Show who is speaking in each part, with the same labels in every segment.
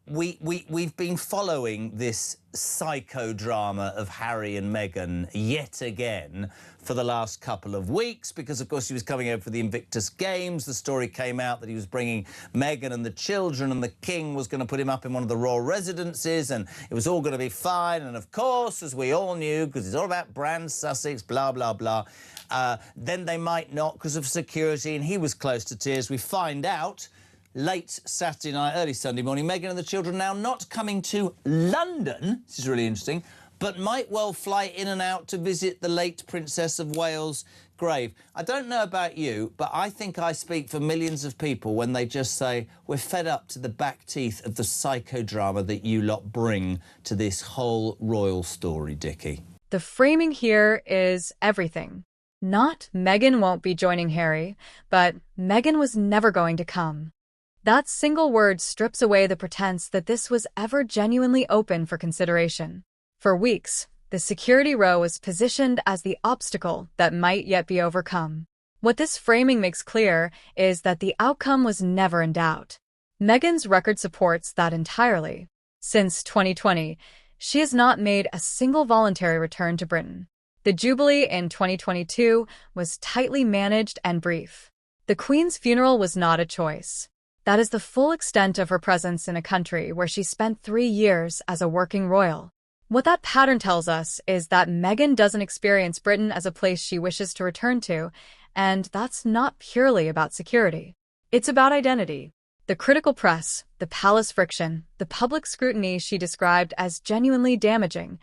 Speaker 1: We've been following this psychodrama of Harry and Meghan yet again for the last couple of weeks because, of course, he was coming over for the Invictus Games. The story came out that he was bringing Meghan and the children, and the King was going to put him up in one of the royal residences, and it was all going to be fine. And, of course, as we all knew, because it's all about brand Sussex, blah, blah, blah, then they might not because of security, and he was close to tears. We find out late Saturday night, early Sunday morning, Meghan and the children now not coming to London, this is really interesting, but might well fly in and out to visit the late Princess of Wales' grave. I don't know about you, but I think I speak for millions of people when they just say, we're fed up to the back teeth of the psychodrama that you lot bring to this whole royal story, Dickie.
Speaker 2: The framing here is everything. Not Meghan won't be joining Harry, but Meghan was never going to come. That single word strips away the pretense that this was ever genuinely open for consideration. For weeks, the security row was positioned as the obstacle that might yet be overcome. What this framing makes clear is that the outcome was never in doubt. Meghan's record supports that entirely. Since 2020, she has not made a single voluntary return to Britain. The Jubilee in 2022 was tightly managed and brief. The Queen's funeral was not a choice. That is the full extent of her presence in a country where she spent 3 years as a working royal. What that pattern tells us is that Meghan doesn't experience Britain as a place she wishes to return to, and that's not purely about security. It's about identity. The critical press, the palace friction, the public scrutiny she described as genuinely damaging,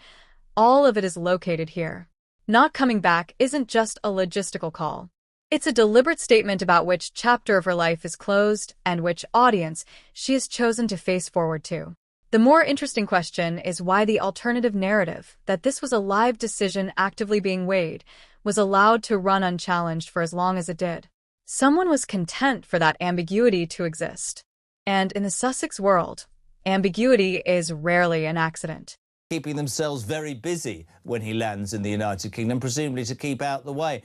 Speaker 2: all of it is located here. Not coming back isn't just a logistical call. It's a deliberate statement about which chapter of her life is closed and which audience she has chosen to face forward to. The more interesting question is why the alternative narrative, that this was a live decision actively being weighed, was allowed to run unchallenged for as long as it did. Someone was content for that ambiguity to exist. And in the Sussex world, ambiguity is rarely an accident.
Speaker 1: Keeping themselves very busy when he lands in the United Kingdom, presumably to keep out the way.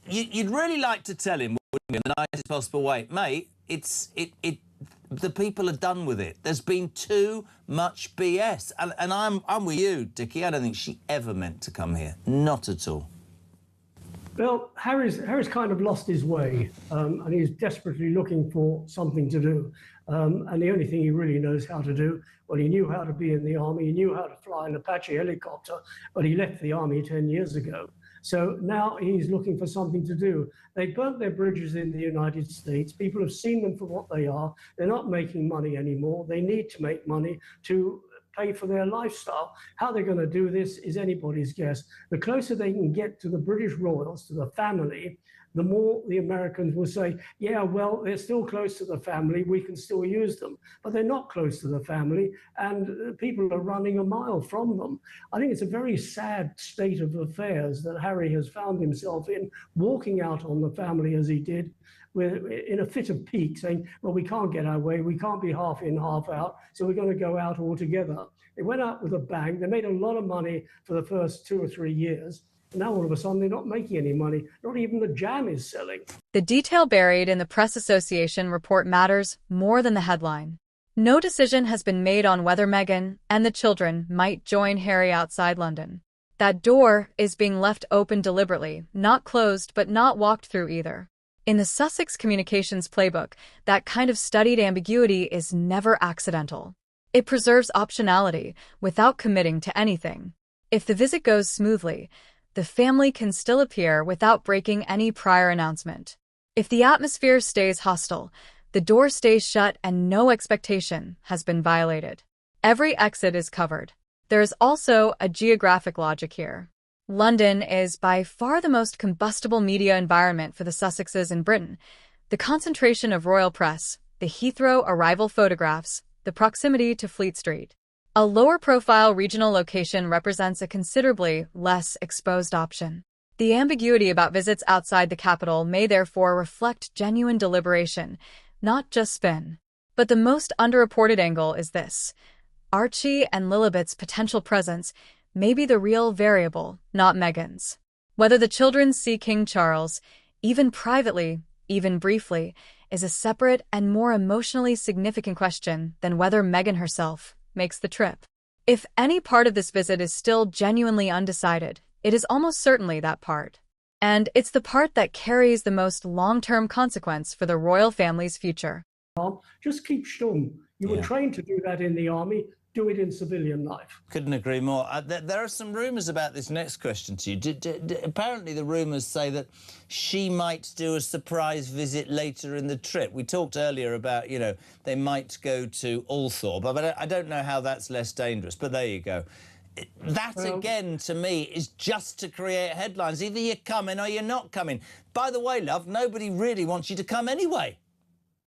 Speaker 1: You'd really like to tell him, wouldn't you, in the nicest possible way, mate, the people are done with it. There's been too much BS. And I'm with you, Dickie. I don't think she ever meant to come here. Not at all.
Speaker 3: Well, Harry's kind of lost his way, and he's desperately looking for something to do. And the only thing he really knows how to do, well, he knew how to be in the army, he knew how to fly an Apache helicopter, but he left the army 10 years ago. So now he's looking for something to do. They burnt their bridges in the United States. People have seen them for what they are. They're not making money anymore. They need to make money to pay for their lifestyle. How they're going to do this is anybody's guess. The closer they can get to the British royals, to the family, the more the Americans will say, yeah, well, they're still close to the family, we can still use them. But they're not close to the family, and people are running a mile from them. I think it's a very sad state of affairs that Harry has found himself in, walking out on the family as he did, in a fit of pique, saying, well, we can't get our way, we can't be half in, half out, so we're going to go out all together. They went out with a bang. They made a lot of money for the first 2 or 3 years. Now, all of a sudden, they're not making any money. Not even the jam is selling.
Speaker 2: The detail buried in the Press Association report matters more than the headline. No decision has been made on whether Meghan and the children might join Harry outside London. That door is being left open deliberately, not closed but not walked through either. In the Sussex communications playbook, that kind of studied ambiguity is never accidental. It preserves optionality without committing to anything. If the visit goes smoothly, the family can still appear without breaking any prior announcement. If the atmosphere stays hostile, the door stays shut and no expectation has been violated. Every exit is covered. There is also a geographic logic here. London is by far the most combustible media environment for the Sussexes in Britain. The concentration of royal press, the Heathrow arrival photographs, the proximity to Fleet Street. A lower-profile regional location represents a considerably less exposed option. The ambiguity about visits outside the capital may therefore reflect genuine deliberation, not just spin. But the most underreported angle is this. Archie and Lilibet's potential presence may be the real variable, not Meghan's. Whether the children see King Charles, even privately, even briefly, is a separate and more emotionally significant question than whether Meghan herself makes the trip. If any part of this visit is still genuinely undecided, it is almost certainly that part. And it's the part that carries the most long-term consequence for the royal family's future.
Speaker 3: Just keep stum. You were trained to do that in the army. Do it in civilian life.
Speaker 1: Couldn't agree more. There are some rumours about this next question to you. Apparently the rumours say that she might do a surprise visit later in the trip. We talked earlier about, you know, they might go to Althorpe, but I don't know how that's less dangerous, but there you go. That, again, to me, is just to create headlines. Either you're coming or you're not coming. By the way, love, nobody really wants you to come anyway.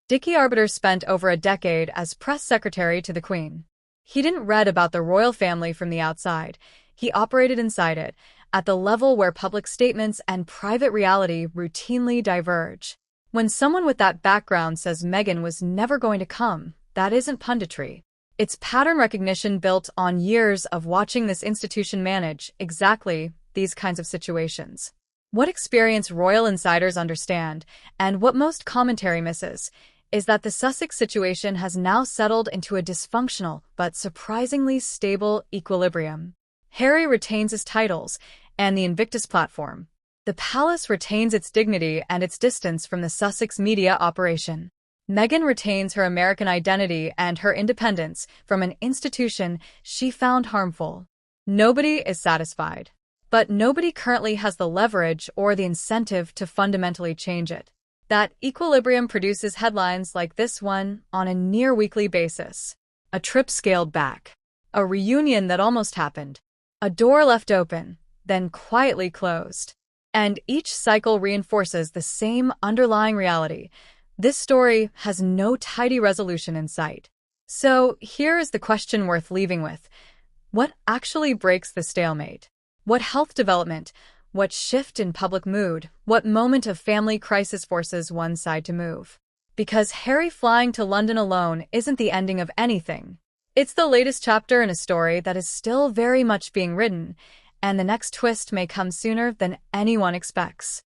Speaker 2: Dickie Arbiter spent over a decade as press secretary to the Queen. He didn't read about the royal family from the outside. He operated inside it, at the level where public statements and private reality routinely diverge. When someone with that background says Meghan was never going to come, that isn't punditry. It's pattern recognition built on years of watching this institution manage exactly these kinds of situations. What experience royal insiders understand, and what most commentary misses, is that the Sussex situation has now settled into a dysfunctional but surprisingly stable equilibrium. Harry retains his titles and the Invictus platform. The palace retains its dignity and its distance from the Sussex media operation. Meghan retains her American identity and her independence from an institution she found harmful. Nobody is satisfied, but nobody currently has the leverage or the incentive to fundamentally change it. That equilibrium produces headlines like this one on a near-weekly basis. A trip scaled back. A reunion that almost happened. A door left open, then quietly closed. And each cycle reinforces the same underlying reality. This story has no tidy resolution in sight. So here is the question worth leaving with. What actually breaks the stalemate? What health development? What shift in public mood? What moment of family crisis forces one side to move? Because Harry flying to London alone isn't the ending of anything. It's the latest chapter in a story that is still very much being written, and the next twist may come sooner than anyone expects.